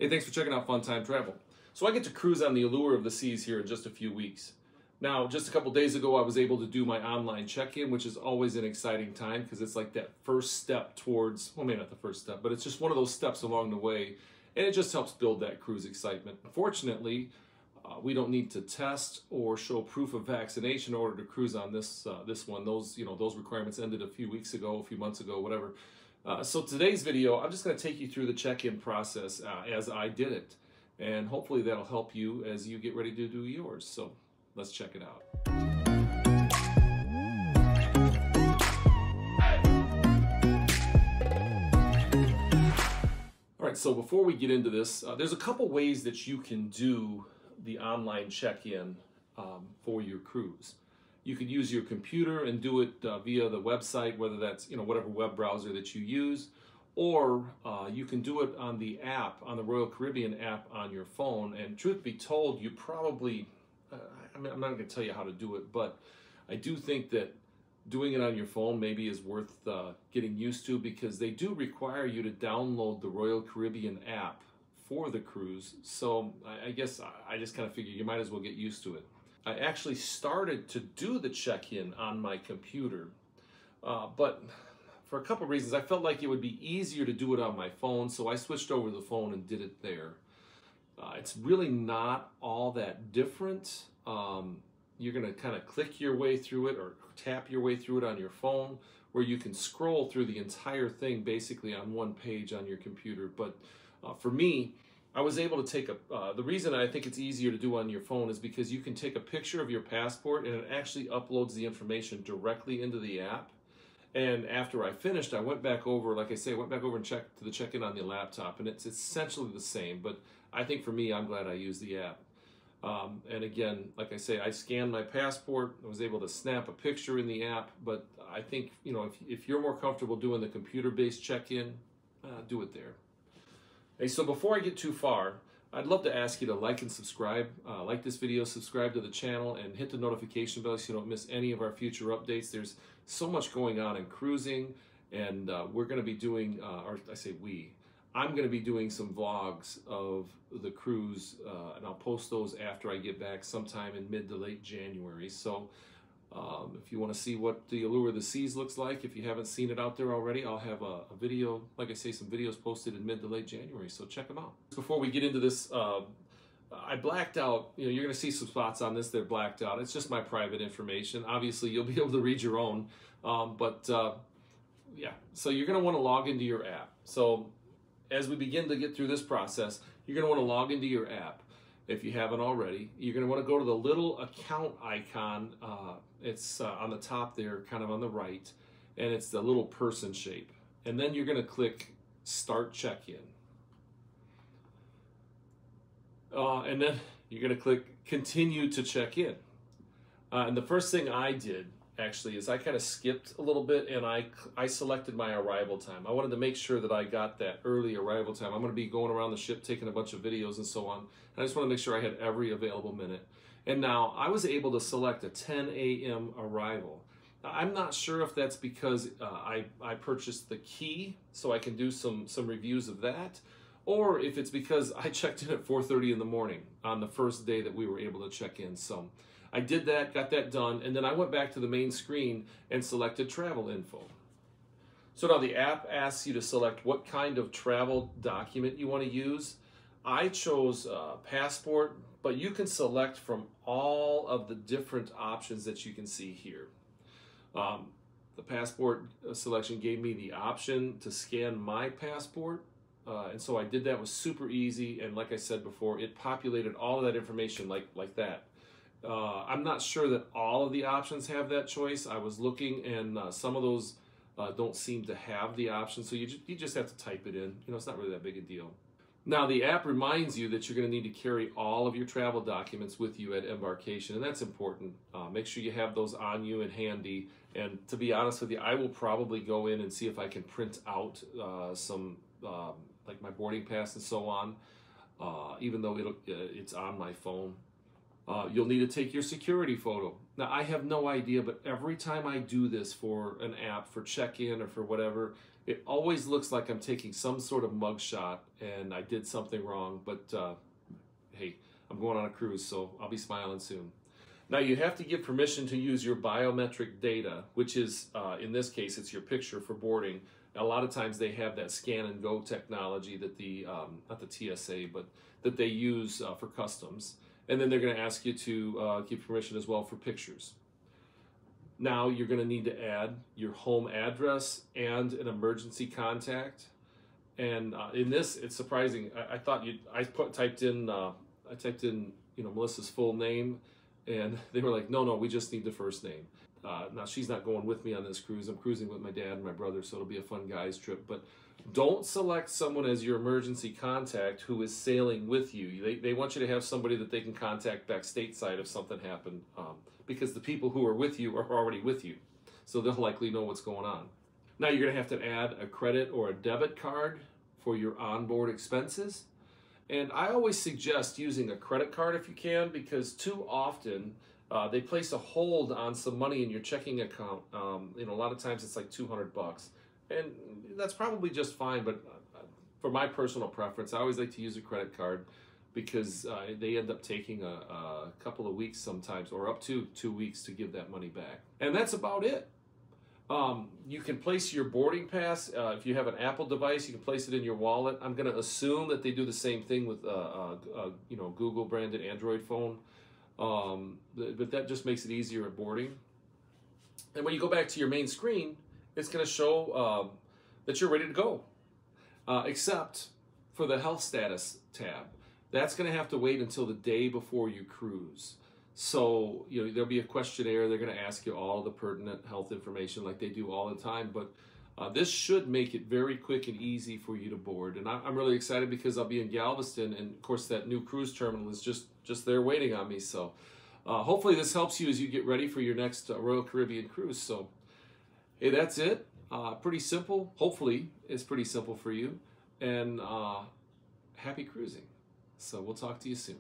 Hey, thanks for checking out Fun Time Travel. So I get to cruise on the allure of the seas here in just a few weeks. Now, just a couple days ago, I was able to do my online check-in, which is always an exciting time because it's like that first step towards, well, maybe not the first step, but it's just one of those steps along the way, and it just helps build that cruise excitement. Unfortunately, we don't need to test or show proof of vaccination in order to cruise on this one. Those requirements ended a few weeks ago, a few months ago, whatever. So today's video, I'm just going to take you through the check-in process as I did it, and hopefully that'll help you as you get ready to do yours. So let's check it out. All right, so before we get into this, there's a couple ways that you can do the online check-in for your cruise. You could use your computer and do it via the website, whether that's whatever web browser that you use, or you can do it on the app, on the Royal Caribbean app on your phone. And truth be told, you probably, I'm not going to tell you how to do it, but I do think that doing it on your phone maybe is worth getting used to, because they do require you to download the Royal Caribbean app for the cruise. So I guess I just kind of figure you might as well get used to it. I actually started to do the check-in on my computer, but for a couple of reasons, I felt like it would be easier to do it on my phone, so I switched over to the phone and did it there. It's really not all that different. You're going to kind of click your way through it or tap your way through it on your phone, where you can scroll through the entire thing basically on one page on your computer. But for me, I was able to take the reason I think it's easier to do on your phone is because you can take a picture of your passport and it actually uploads the information directly into the app. And after I finished, I went back over, like I say, and checked to the check-in on the laptop, and it's essentially the same. But I think for me, I'm glad I used the app. And again, like I say, I scanned my passport. I was able to snap a picture in the app. But I think, if you're more comfortable doing the computer-based check-in, do it there. Hey, so before I get too far, I'd love to ask you to like and subscribe. Like this video, subscribe to the channel, and hit the notification bell so you don't miss any of our future updates. There's so much going on in cruising, and we're going to be doing, I'm going to be doing some vlogs of the cruise, and I'll post those after I get back sometime in mid to late January. So if you want to see what the Allure of the Seas looks like, if you haven't seen it out there already, I'll have a video, like I say, some videos posted in mid to late January, so check them out. Before we get into this, I blacked out, you're going to see some spots on this that are blacked out. It's just my private information. Obviously, you'll be able to read your own, yeah. So you're going to want to log into your app. So as we begin to get through this process, you're going to want to log into your app. If you haven't already, you're going to want to go to the little account icon. It's on the top there, kind of on the right, and it's the little person shape. And then you're going to click Start Check-in. And then you're going to click Continue to Check In. And the first thing I did, actually, is I kind of skipped a little bit, and I selected my arrival time. I wanted to make sure that I got that early arrival time. I'm going to be going around the ship taking a bunch of videos and so on, and I just want to make sure I had every available minute. And now I was able to select a 10 a.m. arrival. Now, I'm not sure if that's because I purchased the key so I can do some reviews of that, or if it's because I checked in at 4:30 in the morning on the first day that we were able to check in. So I did that, got that done, and then I went back to the main screen and selected travel info. So now the app asks you to select what kind of travel document you want to use. I chose passport, but you can select from all of the different options that you can see here. The passport selection gave me the option to scan my passport, and so I did that. It was super easy, and like I said before, it populated all of that information like that. I'm not sure that all of the options have that choice. I was looking, and some of those don't seem to have the option, so you just have to type it in. It's not really that big a deal. Now, the app reminds you that you're going to need to carry all of your travel documents with you at embarkation, and that's important. Make sure you have those on you and handy. And to be honest with you, I will probably go in and see if I can print out some, like my boarding pass and so on, even though it's on my phone. You'll need to take your security photo. Now, I have no idea, but every time I do this for an app, for check-in or for whatever, It always looks like I'm taking some sort of mugshot and I did something wrong, but hey, I'm going on a cruise, so I'll be smiling soon. Now you have to give permission to use your biometric data, which is, in this case, it's your picture for boarding. A lot of times they have that scan and go technology that the, not the TSA, but that they use for customs. And then they're going to ask you to give permission as well for pictures. Now you're going to need to add your home address and an emergency contact. And in this, it's surprising. I thought I typed in Melissa's full name, and they were like, no, we just need the first name. Now she's not going with me on this cruise. I'm cruising with my dad and my brother, so it'll be a fun guys trip. But don't select someone as your emergency contact who is sailing with you. They want you to have somebody that they can contact back stateside if something happened, because the people who are with you are already with you, so they'll likely know what's going on. Now you're going to have to add a credit or a debit card for your onboard expenses. And I always suggest using a credit card if you can, because too often they place a hold on some money in your checking account. A lot of times it's like $200, and that's probably just fine. But for my personal preference, I always like to use a credit card, because they end up taking a couple of weeks sometimes, or up to 2 weeks to give that money back. And that's about it. You can place your boarding pass, if you have an Apple device, you can place it in your wallet. I'm going to assume that they do the same thing with Google branded Android phone, but that just makes it easier at boarding. And when you go back to your main screen, it's going to show that you're ready to go, except for the health status tab. That's going to have to wait until the day before you cruise. So, there'll be a questionnaire. They're going to ask you all the pertinent health information like they do all the time. But this should make it very quick and easy for you to board. And I'm really excited because I'll be in Galveston. And, of course, that new cruise terminal is just there waiting on me. So hopefully this helps you as you get ready for your next Royal Caribbean cruise. So, hey, that's it. Pretty simple. Hopefully it's pretty simple for you. And happy cruising. So we'll talk to you soon.